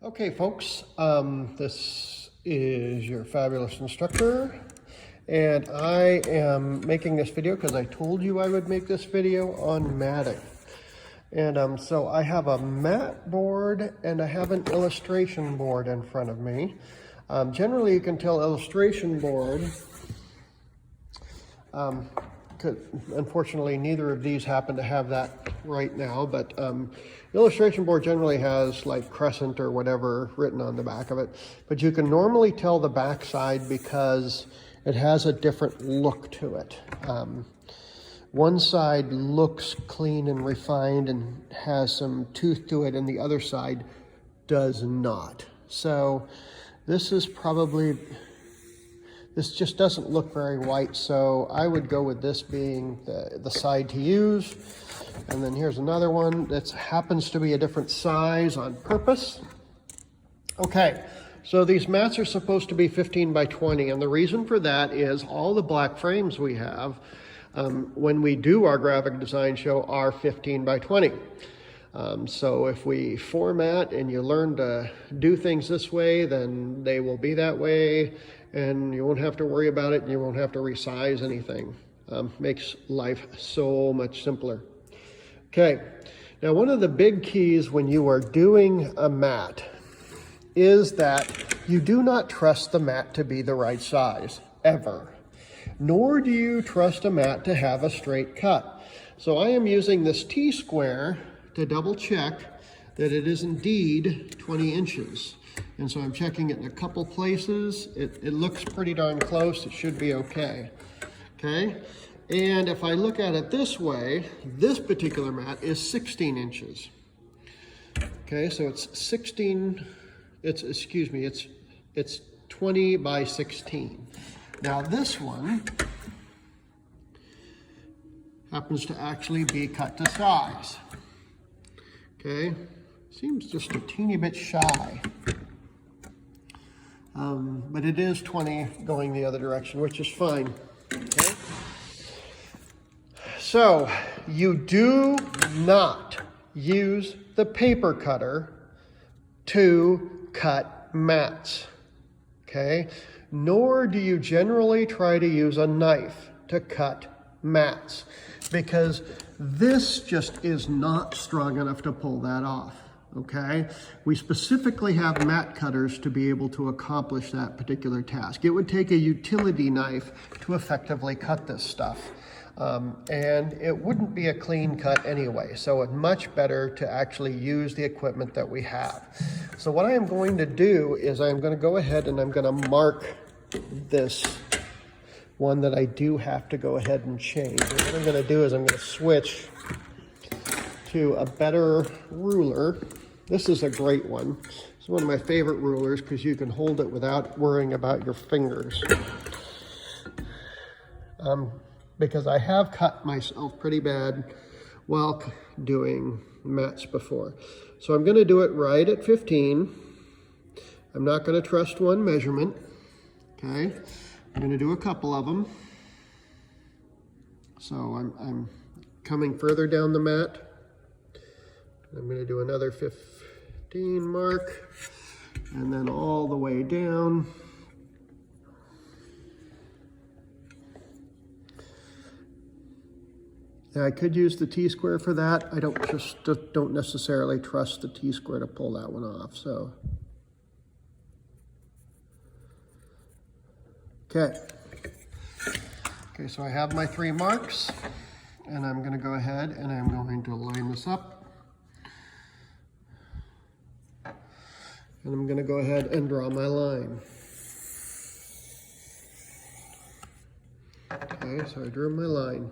Okay, folks, this is your fabulous instructor, and I am making this video because I told you I would make this video on matting. And so I have a mat board and I have an illustration board in front of me. Generally, you can tell illustration board, unfortunately, neither of these happen to have that right now, but illustration board generally has like crescent or whatever written on the back of it. But you can normally tell the back side because it has a different look to it. One side looks clean and refined and has some tooth to it, and the other side does not. So this is probably, this just doesn't look very white, so I would go with this being the side to use. And then here's another one that happens to be a different size on purpose. Okay, so these mats are supposed to be 15 by 20, and the reason for that is all the black frames we have when we do our graphic design show are 15 by 20. So if we format and you learn to do things this way, then they will be that way, and you won't have to worry about it, and you won't have to resize anything. Makes life so much simpler. Okay, now one of the big keys when you are doing a mat is that you do not trust the mat to be the right size, ever. Nor do you trust a mat to have a straight cut. So I am using this T-square to double check that it is indeed 20 inches. And so I'm checking it in a couple places. It looks pretty darn close. It should be okay. Okay? And if I look at it this way, this particular mat is 16 inches. Okay, so it's 20 by 16. Now this one happens to actually be cut to size. Okay, seems just a teeny bit shy. But it is 20 going the other direction, which is fine. Okay. So you do not use the paper cutter to cut mats, okay? Nor do you generally try to use a knife to cut mats, because this just is not strong enough to pull that off, okay? We specifically have mat cutters to be able to accomplish that particular task. It would take a utility knife to effectively cut this stuff. And it wouldn't be a clean cut anyway, so it's much better to actually use the equipment that we have. So what I am going to do is I'm going to go ahead and I'm going to mark this one that I do have to go ahead and change. And what I'm going to do is I'm going to switch to a better ruler. This is a great one. It's one of my favorite rulers because you can hold it without worrying about your fingers. Because I have cut myself pretty bad while doing mats before. So I'm going to do it right at 15. I'm not going to trust one measurement. Okay, I'm going to do a couple of them. So I'm coming further down the mat. I'm going to do another 15 mark, and then all the way down. Now, I could use the T-square for that. I don't necessarily trust the T-square to pull that one off, so. Okay. Okay, so I have my 3 marks, and I'm gonna go ahead and I'm going to line this up. And I'm gonna go ahead and draw my line. Okay, so I drew my line.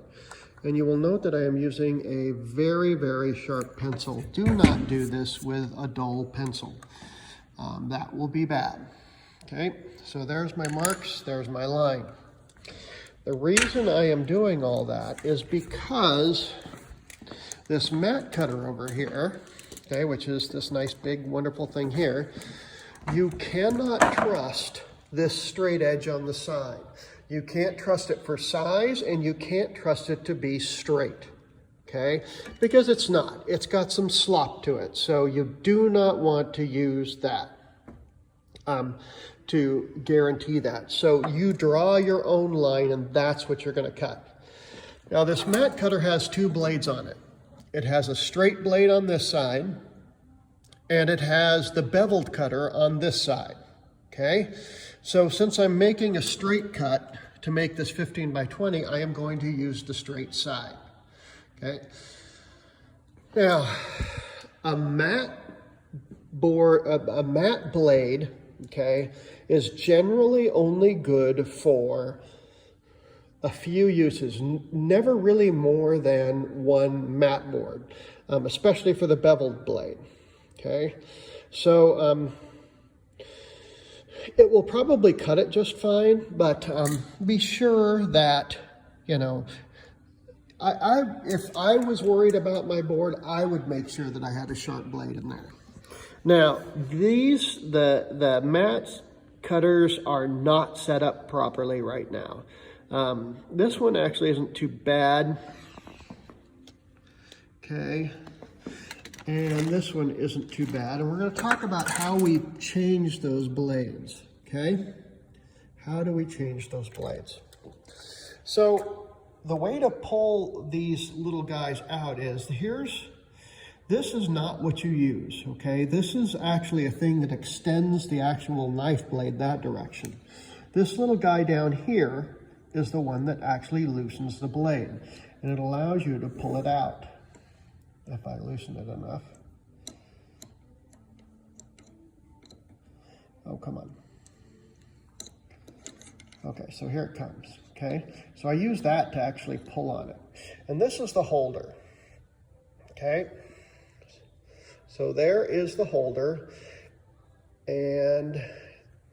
And you will note that I am using a very, very sharp pencil. Do not do this with a dull pencil. That will be bad. Okay, so there's my marks, there's my line. The reason I am doing all that is because this mat cutter over here, okay, which is this nice big wonderful thing here, you cannot trust this straight edge on the side. You can't trust it for size, and you can't trust it to be straight, okay? Because it's not. It's got some slop to it, so you do not want to use that to guarantee that. So you draw your own line, and that's what you're going to cut. Now, this mat cutter has two blades on it. It has a straight blade on this side, and it has the beveled cutter on this side, okay? So since I'm making a straight cut to make this 15 by 20, I am going to use the straight side, okay? Now, a mat blade, okay, is generally only good for a few uses, never really more than one mat board, especially for the beveled blade, okay? So it will probably cut it just fine, but be sure that, you know, if I was worried about my board, I would make sure that I had a sharp blade in there. Now, the mat cutters are not set up properly right now. This one actually isn't too bad. Okay. And this one isn't too bad. And we're going to talk about how we change those blades. Okay. How do we change those blades? So the way to pull these little guys out is this is not what you use. Okay. This is actually a thing that extends the actual knife blade that direction. This little guy down here is the one that actually loosens the blade, and it allows you to pull it out if I loosen it enough. Oh, come on. Okay, so here it comes, okay? So I use that to actually pull on it. And this is the holder, okay? So there is the holder, and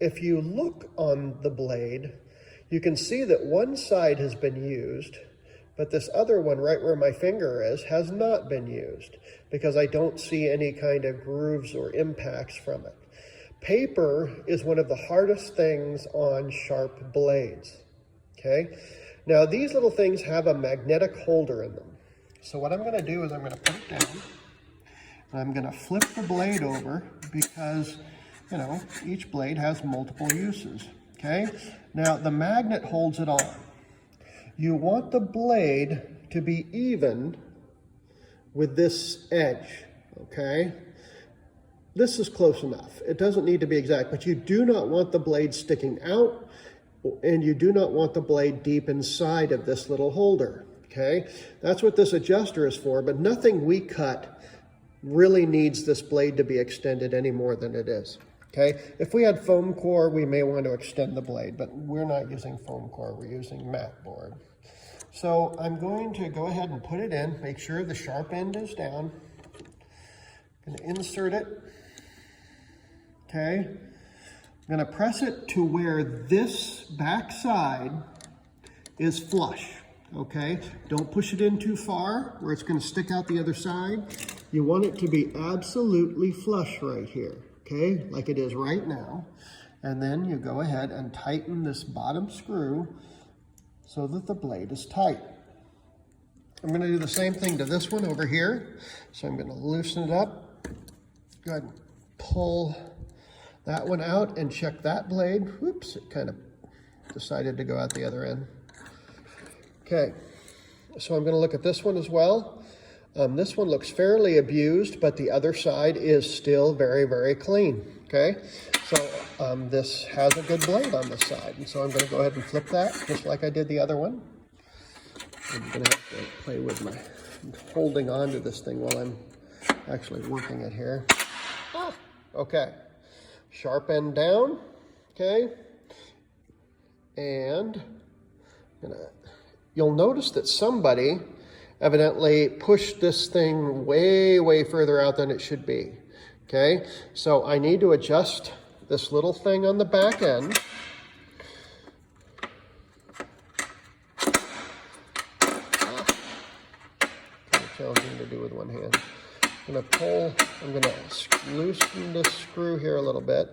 if you look on the blade, you can see that one side has been used, but this other one right where my finger is has not been used because I don't see any kind of grooves or impacts from it. Paper is one of the hardest things on sharp blades, okay? Now these little things have a magnetic holder in them. So what I'm gonna do is I'm gonna put it down, and I'm gonna flip the blade over because, you know, each blade has multiple uses. Okay, now the magnet holds it on. You want the blade to be even with this edge, okay? This is close enough. It doesn't need to be exact, but you do not want the blade sticking out, and you do not want the blade deep inside of this little holder, okay? That's what this adjuster is for, but nothing we cut really needs this blade to be extended any more than it is. Okay, if we had foam core, we may want to extend the blade, but we're not using foam core, we're using mat board. So I'm going to go ahead and put it in, make sure the sharp end is down. I'm going to insert it. Okay, I'm going to press it to where this back side is flush. Okay, don't push it in too far where it's going to stick out the other side. You want it to be absolutely flush right here. Okay, like it is right now. And then you go ahead and tighten this bottom screw so that the blade is tight. I'm going to do the same thing to this one over here. So I'm going to loosen it up. Go ahead and pull that one out and check that blade. Whoops, it kind of decided to go out the other end. Okay, so I'm going to look at this one as well. This one looks fairly abused, but the other side is still very, very clean, okay? So this has a good blade on this side, and so I'm going to go ahead and flip that just like I did the other one. I'm going to have to play with my holding on to this thing while I'm actually working it here. Okay, sharp end down, okay? And you'll notice that somebody evidently pushed this thing way, way further out than it should be, okay? So I need to adjust this little thing on the back end. Kind of challenging to do with one hand. I'm going to loosen this screw here a little bit,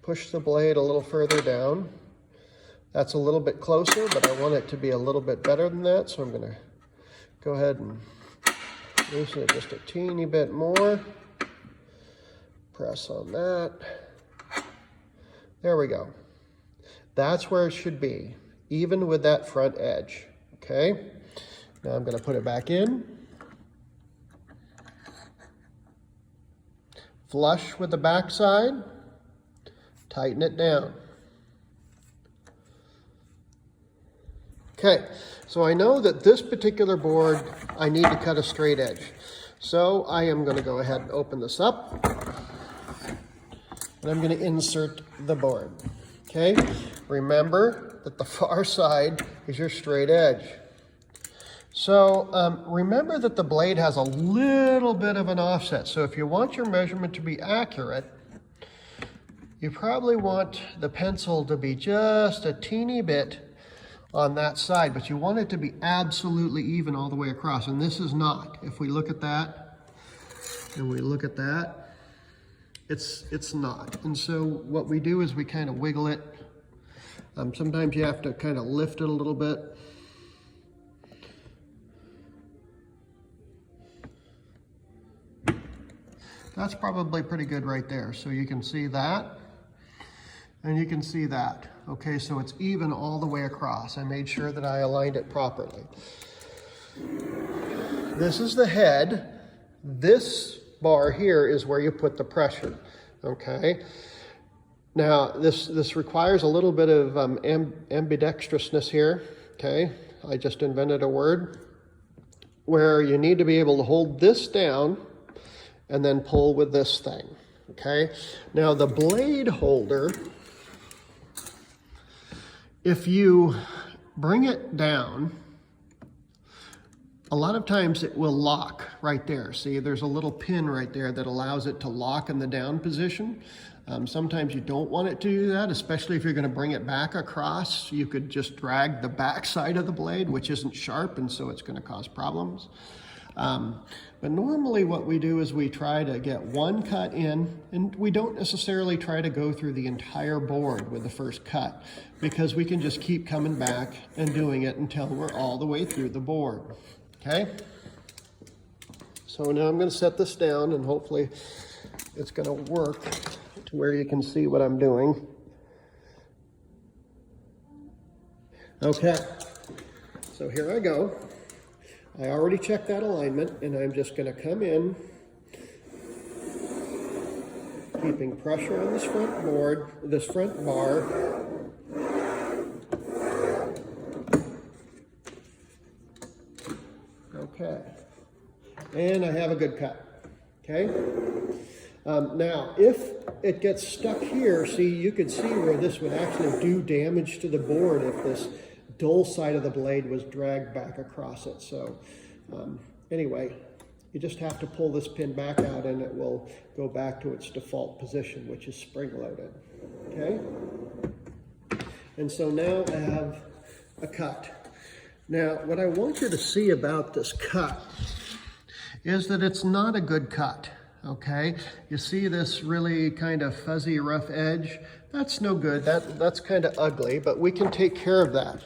push the blade a little further down. That's a little bit closer, but I want it to be a little bit better than that, so I'm going to go ahead and Loosen it just a teeny bit more. Press on that. There we go. That's where it should be, even with that front edge, okay? Now I'm gonna put it back in. Flush with the back side, tighten it down. Okay, so I know that this particular board, I need to cut a straight edge. So I am gonna go ahead and open this up, and I'm gonna insert the board, okay? Remember that the far side is your straight edge. So remember that the blade has a little bit of an offset. So if you want your measurement to be accurate, you probably want the pencil to be just a teeny bit on that side, but you want it to be absolutely even all the way across, and this is not. If we look at that, and we look at that, it's not. And so what we do is we kind of wiggle it. Sometimes you have to kind of lift it a little bit. That's probably pretty good right there. So you can see that, and you can see that. Okay, so it's even all the way across. I made sure that I aligned it properly. This is the head. This bar here is where you put the pressure, okay? Now, this requires a little bit of ambidextrousness here, okay? I just invented a word where you need to be able to hold this down and then pull with this thing, okay? Now the blade holder, if you bring it down, a lot of times it will lock right there. See, there's a little pin right there that allows it to lock in the down position. Sometimes you don't want it to do that, especially if you're gonna bring it back across. You could just drag the back side of the blade, which isn't sharp, and so it's gonna cause problems. But normally what we do is we try to get one cut in, and we don't necessarily try to go through the entire board with the first cut, because we can just keep coming back and doing it until we're all the way through the board, okay? So now I'm gonna set this down, and hopefully it's gonna work to where you can see what I'm doing. Okay, so here I go. I already checked that alignment, and I'm just gonna come in, keeping pressure on this front board, this front bar. Okay, and I have a good cut, okay? Now, if it gets stuck here, see, you could see where this would actually do damage to the board if this dull side of the blade was dragged back across it. So anyway, you just have to pull this pin back out, and it will go back to its default position, which is spring loaded, okay? And so now I have a cut. Now, what I want you to see about this cut is that it's not a good cut, okay? You see this really kind of fuzzy, rough edge? That's no good. That's kind of ugly, but we can take care of that.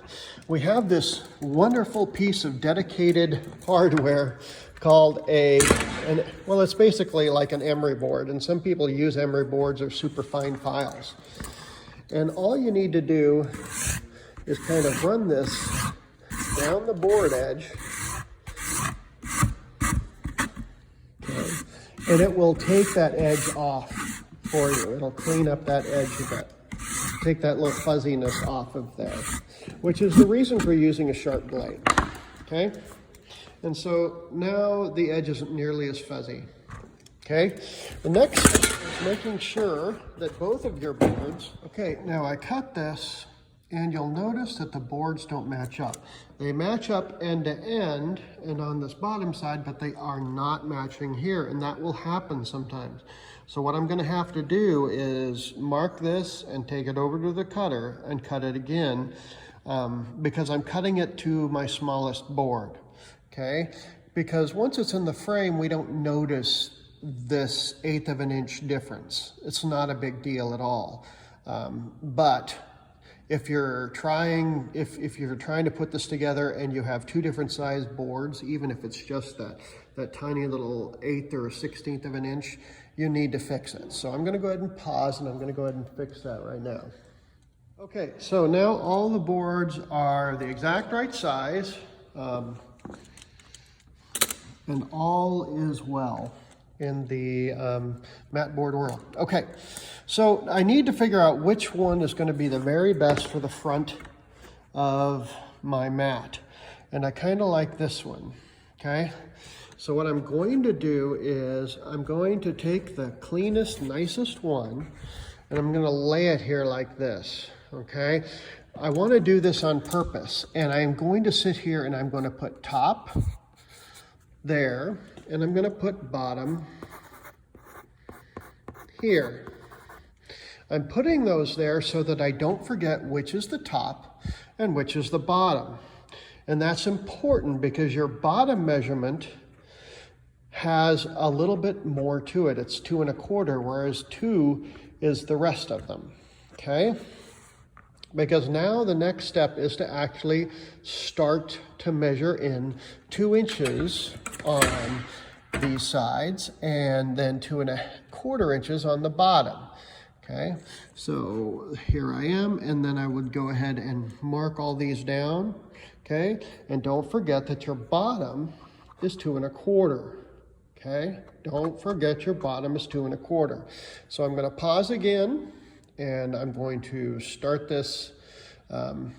We have this wonderful piece of dedicated hardware called well, it's basically like an emery board, and some people use emery boards or super fine files. And all you need to do is kind of run this down the board edge, okay, and it will take that edge off for you. It'll clean up that edge a bit, take that little fuzziness off of there, which is the reason for using a sharp blade, okay? And so now the edge isn't nearly as fuzzy, okay? The next is making sure that both of your boards, okay, now I cut this, and you'll notice that the boards don't match up. They match up end to end and on this bottom side, but they are not matching here, and that will happen sometimes. So what I'm gonna have to do is mark this and take it over to the cutter and cut it again, because I'm cutting it to my smallest board, okay? Because once it's in the frame, we don't notice this 1/8 of an inch difference. It's not a big deal at all. But if you're trying to put this together and you have two different size boards, even if it's just that tiny little 1/8 or 1/16 of an inch, you need to fix it. So I'm going to go ahead and pause, and I'm going to go ahead and fix that right now. Okay, so now all the boards are the exact right size, and all is well in the mat board world. Okay, so I need to figure out which one is going to be the very best for the front of my mat. And I kind of like this one, okay? So what I'm going to do is I'm going to take the cleanest, nicest one, and I'm going to lay it here like this, okay? I want to do this on purpose, and I'm going to sit here and I'm going to put top there, and I'm going to put bottom here. I'm putting those there so that I don't forget which is the top and which is the bottom. And that's important because your bottom measurement has a little bit more to it. It's 2 1/4, whereas 2 is the rest of them, okay? Because now the next step is to actually start to measure in 2 inches on these sides and then 2 1/4 inches on the bottom. Okay, so here I am, and then I would go ahead and mark all these down. Okay, and don't forget that your bottom is 2 1/4. Okay, don't forget your bottom is 2 1/4. So I'm going to pause again, and I'm going to start this. I'm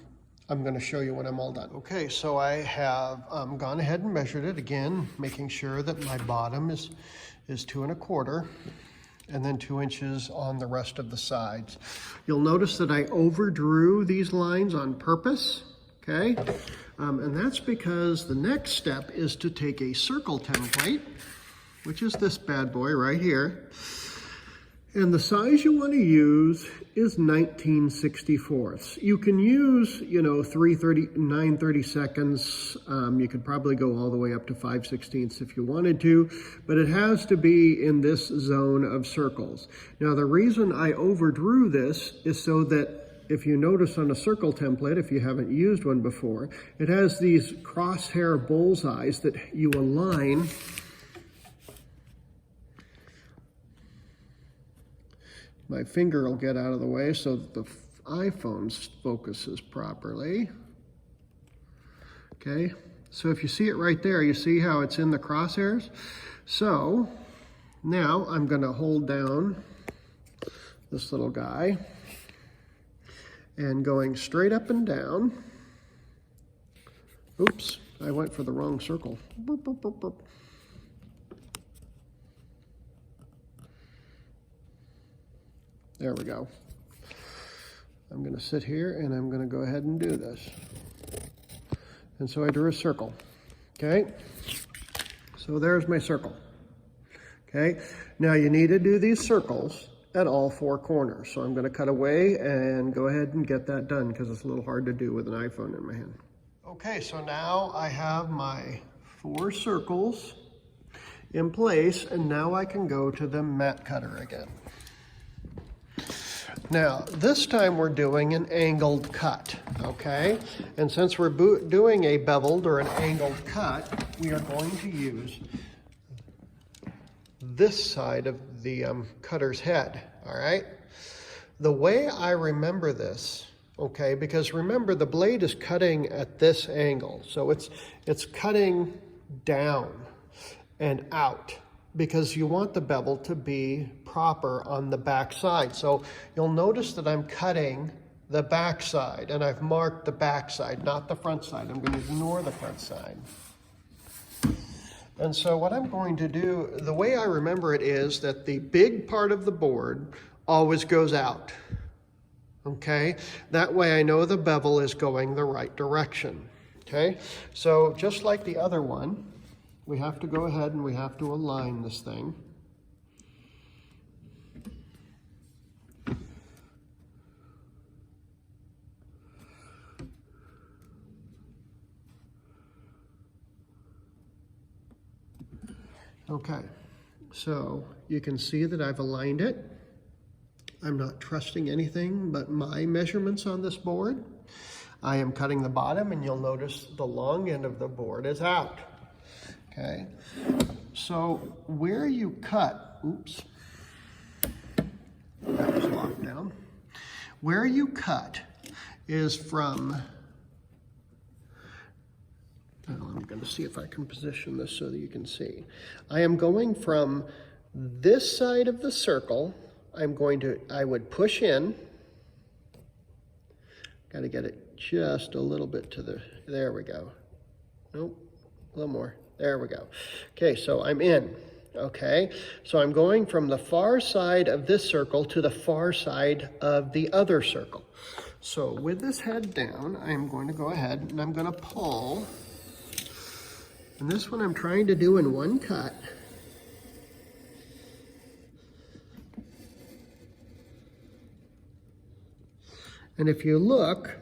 going to show you when I'm all done. Okay, so I have gone ahead and measured it again, making sure that my bottom is 2 1/4, and then 2 inches on the rest of the sides. You'll notice that I overdrew these lines on purpose, okay? And that's because the next step is to take a circle template, which is this bad boy right here. And the size you want to use is 19/64. You can use, 9/32. You could probably go all the way up to 5/16 if you wanted to, but it has to be in this zone of circles. Now, the reason I overdrew this is so that if you notice on a circle template, if you haven't used one before, it has these crosshair bullseyes that you align my finger will get out of the way so that the iPhone focuses properly. Okay, so if you see it right there, you see how it's in the crosshairs? So now I'm going to hold down this little guy and going straight up and down. Oops, I went for the wrong circle. Boop, boop, boop, boop. There we go. I'm going to sit here and I'm going to go ahead and do this. And so I drew a circle. Okay? So there's my circle. Okay? Now you need to do these circles at all 4 corners. So I'm going to cut away and go ahead and get that done because it's a little hard to do with an iPhone in my hand. Okay, so now I have my 4 circles in place, and now I can go to the mat cutter again. Now, this time we're doing an angled cut, okay? And since we're doing a beveled or an angled cut, we are going to use this side of the cutter's head, all right? The way I remember this, okay, because remember the blade is cutting at this angle, so it's cutting down and out, because you want the bevel to be proper on the back side. So you'll notice that I'm cutting the back side, and I've marked the back side, not the front side. I'm going to ignore the front side. And so what I'm going to do, the way I remember it is that the big part of the board always goes out, okay? That way I know the bevel is going the right direction, okay? So just like the other one, we have to go ahead and we have to align this thing. Okay, so you can see that I've aligned it. I'm not trusting anything but my measurements on this board. I am cutting the bottom, and you'll notice the long end of the board is out. Okay, so where you cut, oops, that was locked down. Where you cut is from, I'm going to see if I can position this so that you can see. I am going from this side of the circle. I would push in. Got to get it just a little bit to the, there we go. Nope, a little more. There we go. Okay, so I'm in. Okay, so I'm going from the far side of this circle to the far side of the other circle. So with this head down, I'm going to go ahead and I'm going to pull. And this one I'm trying to do in one cut. And if you look,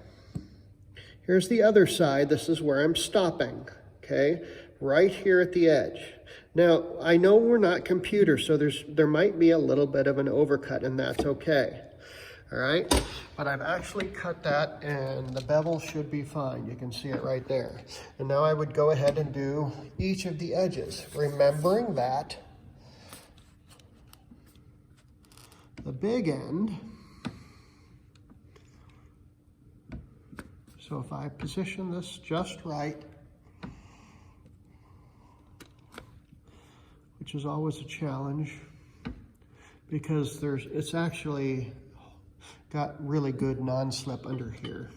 here's the other side. This is where I'm stopping, okay? Right here at the edge. Now, I know we're not computers, so there might be a little bit of an overcut, and that's okay, all right? But I've actually cut that, and the bevel should be fine. You can see it right there. And now I would go ahead and do each of the edges, remembering that the big end, so if I position this just right, which is always a challenge because it's actually got really good non-slip under here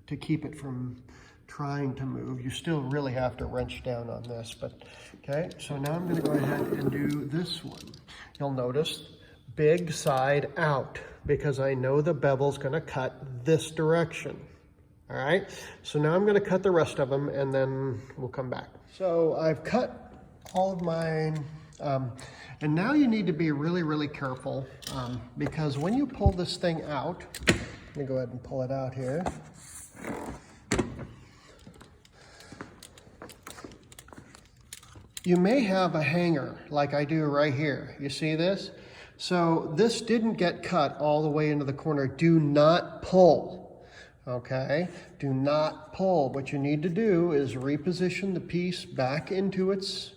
to keep it from trying to move. You still really have to wrench down on this, but okay. So now I'm going to go ahead and do this one. You'll notice big side out because I know the bevel's going to cut this direction. All right, so now I'm going to cut the rest of them and then we'll come back. So I've cut all of mine, and now you need to be really, really careful because when you pull this thing out, let me go ahead and pull it out here. You may have a hanger like I do right here. You see this? So this didn't get cut all the way into the corner. Do not pull, okay? Do not pull. What you need to do is reposition the piece back into its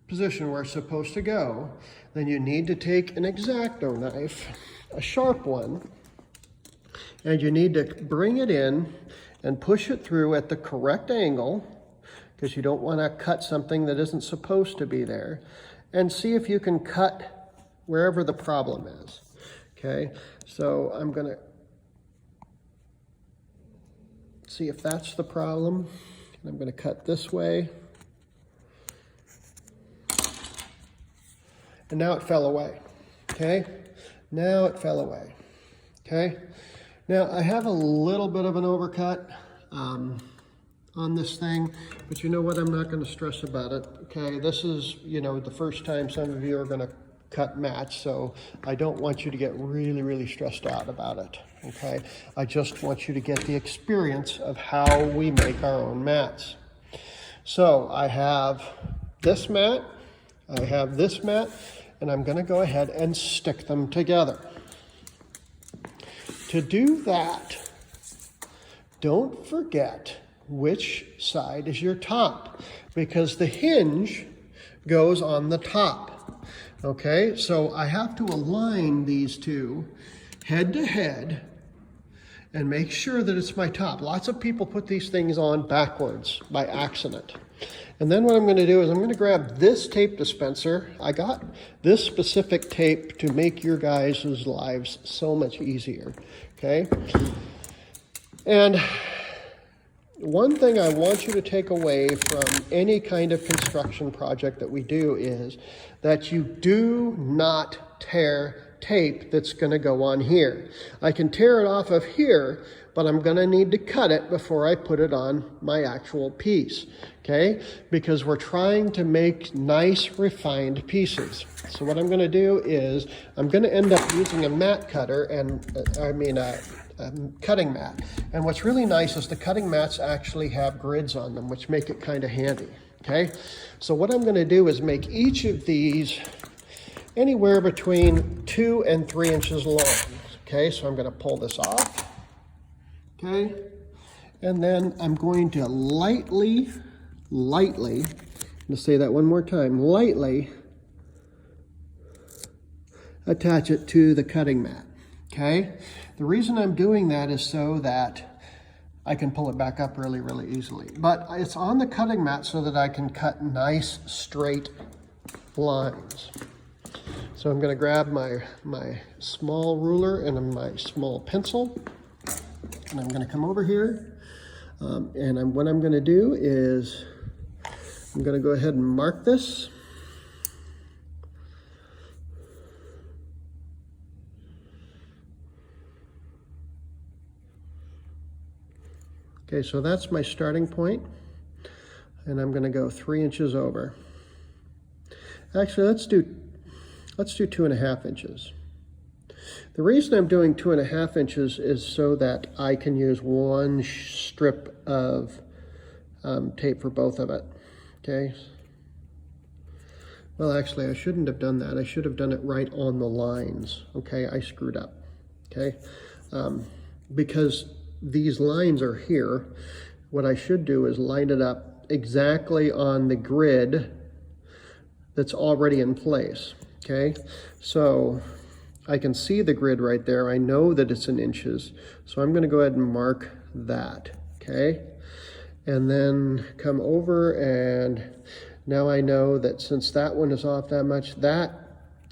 position where it's supposed to go. Then you need to take an X-Acto knife, a sharp one, and you need to bring it in and push it through at the correct angle because you don't want to cut something that isn't supposed to be there, and see if you can cut wherever the problem is. Okay, so I'm going to see if that's the problem. I'm going to cut this way. And now it fell away, okay? Now it fell away, okay? Now I have a little bit of an overcut on this thing, but you know what? I'm not gonna stress about it, okay? This is, you know, the first time some of you are gonna cut mats, so I don't want you to get really, really stressed out about it, okay? I just want you to get the experience of how we make our own mats. So I have this mat, I have this mat, and I'm going to go ahead and stick them together. To do that, don't forget which side is your top, because the hinge goes on the top. Okay, so I have to align these two head to head and make sure that it's my top. Lots of people put these things on backwards by accident. And then what I'm going to do is I'm going to grab this tape dispenser. I got this specific tape to make your guys' lives so much easier, okay? And one thing I want you to take away from any kind of construction project that we do is that you do not tear tape that's going to go on here. I can tear it off of here, but I'm going to need to cut it before I put it on my actual piece, okay? Because we're trying to make nice, refined pieces. So what I'm going to do is I'm going to end up using a mat cutter, and a cutting mat. And what's really nice is the cutting mats actually have grids on them, which make it kind of handy, okay? So what I'm going to do is make each of these anywhere between 2 and 3 inches long. Okay, so I'm going to pull this off. Okay, and then I'm going to lightly, I'm going to say that one more time, lightly attach it to the cutting mat. Okay, the reason I'm doing that is so that I can pull it back up really, really easily. But it's on the cutting mat so that I can cut nice straight lines. So I'm going to grab my small ruler and my small pencil, and I'm going to come over here, what I'm going to do is I'm going to go ahead and mark this. Okay, so that's my starting point, and I'm going to go 3 inches over. Actually, let's do 2.5 inches. The reason I'm doing 2.5 inches is so that I can use one strip of tape for both of it. Okay. Well, actually, I shouldn't have done that. I should have done it right on the lines. Okay, I screwed up. Okay, because these lines are here. What I should do is line it up exactly on the grid that's already in place. Okay, so I can see the grid right there. I know that it's in inches, so I'm going to go ahead and mark that. Okay, and then come over, and now I know that since that one is off that much, that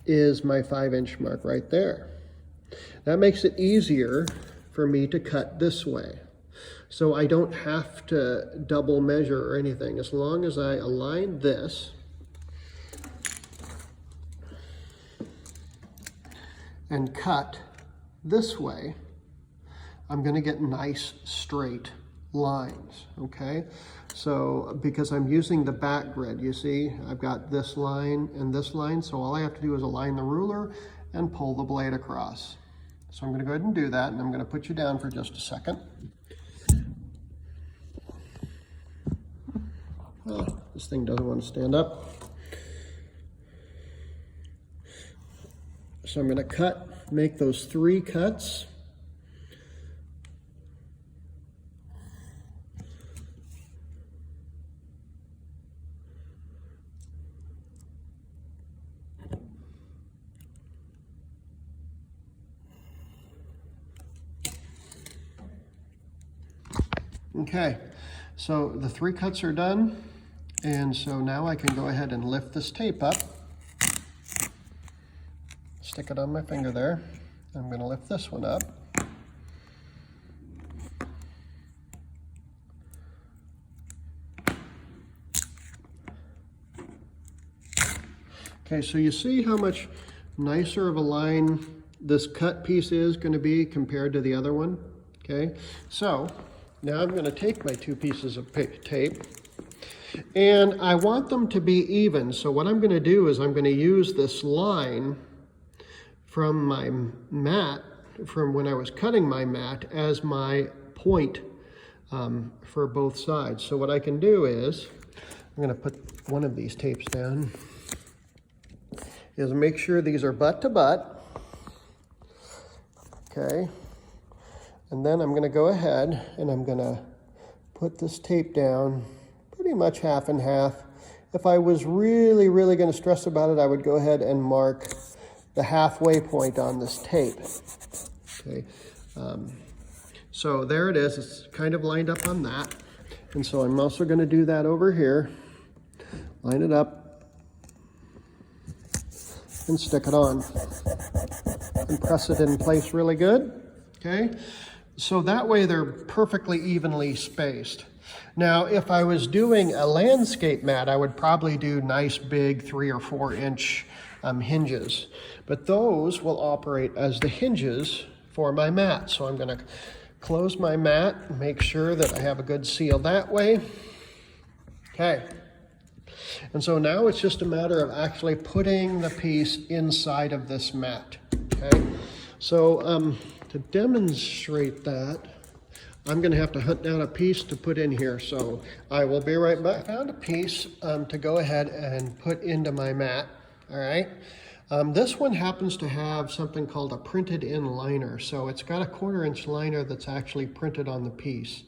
is my 5-inch mark right there. That makes it easier for me to cut this way, so I don't have to double measure or anything. As long as I align this and cut this way, I'm going to get nice straight lines. Okay, so because I'm using the back grid, you see I've got this line and this line, so all I have to do is align the ruler and pull the blade across. So I'm going to go ahead and do that, and I'm going to put you down for just a second. Oh, this thing doesn't want to stand up. So I'm going to make those 3 cuts. Okay, so the 3 cuts are done, and so now I can go ahead and lift this tape up. Stick it on my finger there. I'm going to lift this one up. Okay, so you see how much nicer of a line this cut piece is going to be compared to the other one? Okay, so now I'm going to take my 2 pieces of tape, and I want them to be even. So what I'm going to do is I'm going to use this line from my mat, from when I was cutting my mat, as my point for both sides. So what I can do is, I'm going to put one of these tapes down, is make sure these are butt to butt. Okay. And then I'm going to go ahead and I'm going to put this tape down pretty much half and half. If I was really, really going to stress about it, I would go ahead and mark the halfway point on this tape. Okay, so there it is. It's kind of lined up on that. And so I'm also going to do that over here. Line it up and stick it on. And press it in place really good. Okay, so that way they're perfectly evenly spaced. Now, if I was doing a landscape mat, I would probably do nice big 3 or 4 inch hinges, but those will operate as the hinges for my mat. So I'm going to close my mat, make sure that I have a good seal that way. Okay, and so now it's just a matter of actually putting the piece inside of this mat. Okay, so to demonstrate that, I'm going to have to hunt down a piece to put in here, so I will be right back. I found a piece to go ahead and put into my mat. All right, This one happens to have something called a printed in liner. So it's got a 1/4 inch liner that's actually printed on the piece.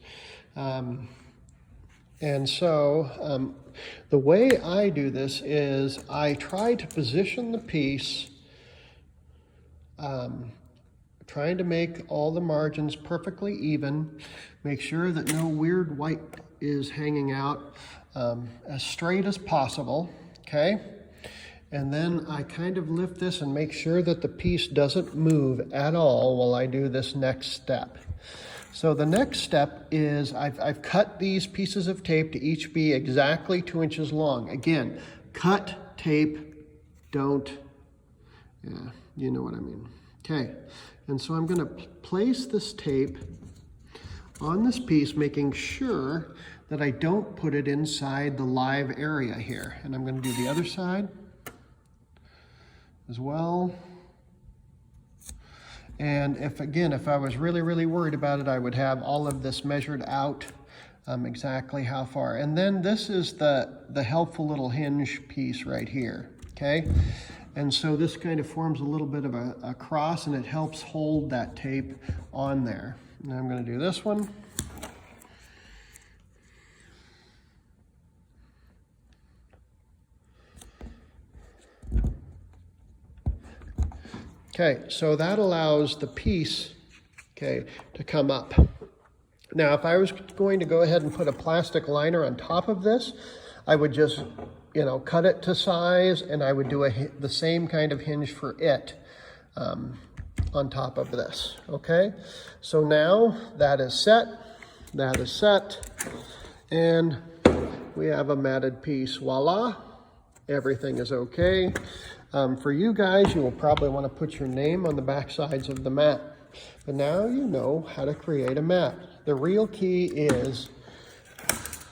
And so the way I do this is I try to position the piece, trying to make all the margins perfectly even, make sure that no weird white is hanging out, as straight as possible, okay? And then I kind of lift this and make sure that the piece doesn't move at all while I do this next step. So the next step is I've cut these pieces of tape to each be exactly 2 inches long. Again, cut tape, don't, yeah, you know what I mean. Okay, and so I'm gonna place this tape on this piece, making sure that I don't put it inside the live area here. And I'm gonna do the other side as well. And if I was really, really worried about it, I would have all of this measured out exactly how far. And then this is the helpful little hinge piece right here, okay? And so this kind of forms a little bit of a cross, and it helps hold that tape on there. Now I'm gonna do this one. Okay, so that allows the piece, okay, to come up. Now, if I was going to go ahead and put a plastic liner on top of this, I would just, cut it to size, and I would do the same kind of hinge for it on top of this, okay? So now that is set, and we have a matted piece, voila. Everything is okay. For you guys, you will probably want to put your name on the back sides of the mat. But now you know how to create a mat. The real key is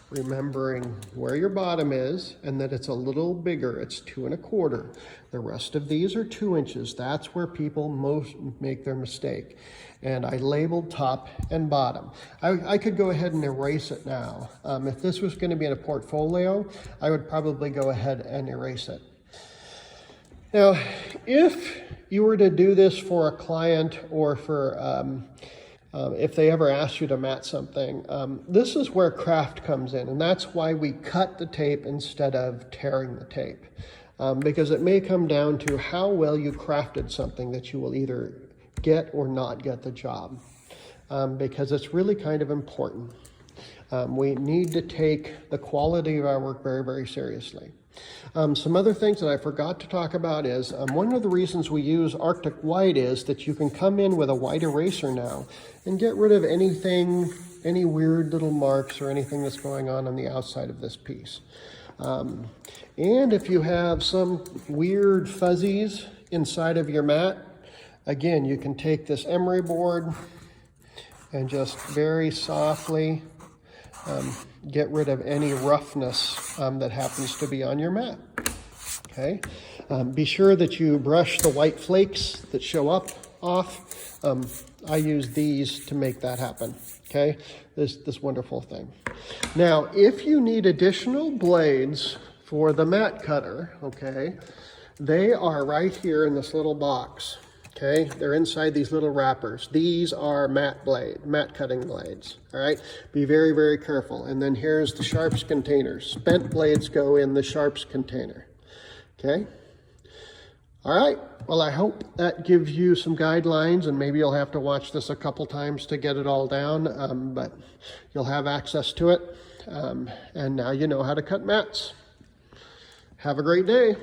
remembering where your bottom is and that it's a little bigger. It's 2 1/4. The rest of these are 2 inches. That's where people most make their mistake. And I labeled top and bottom. I could go ahead and erase it now. If this was going to be in a portfolio, I would probably go ahead and erase it. Now, if you were to do this for a client or for if they ever asked you to mat something, this is where craft comes in, and that's why we cut the tape instead of tearing the tape, because it may come down to how well you crafted something that you will either get or not get the job, because it's really kind of important. We need to take the quality of our work very, very seriously. Some other things that I forgot to talk about is one of the reasons we use Arctic White is that you can come in with a white eraser now and get rid of anything, any weird little marks or anything that's going on the outside of this piece. And if you have some weird fuzzies inside of your mat, again, you can take this emery board and just very softly get rid of any roughness that happens to be on your mat, okay? Be sure that you brush the white flakes that show up off. I use these to make that happen, okay? This wonderful thing. Now, if you need additional blades for the mat cutter, okay, they are right here in this little box. Okay, they're inside these little wrappers. These are mat cutting blades, all right? Be very, very careful. And then here's the sharps containers. Spent blades go in the sharps container, okay? All right, well, I hope that gives you some guidelines, and maybe you'll have to watch this a couple times to get it all down, but you'll have access to it. And now you know how to cut mats. Have a great day.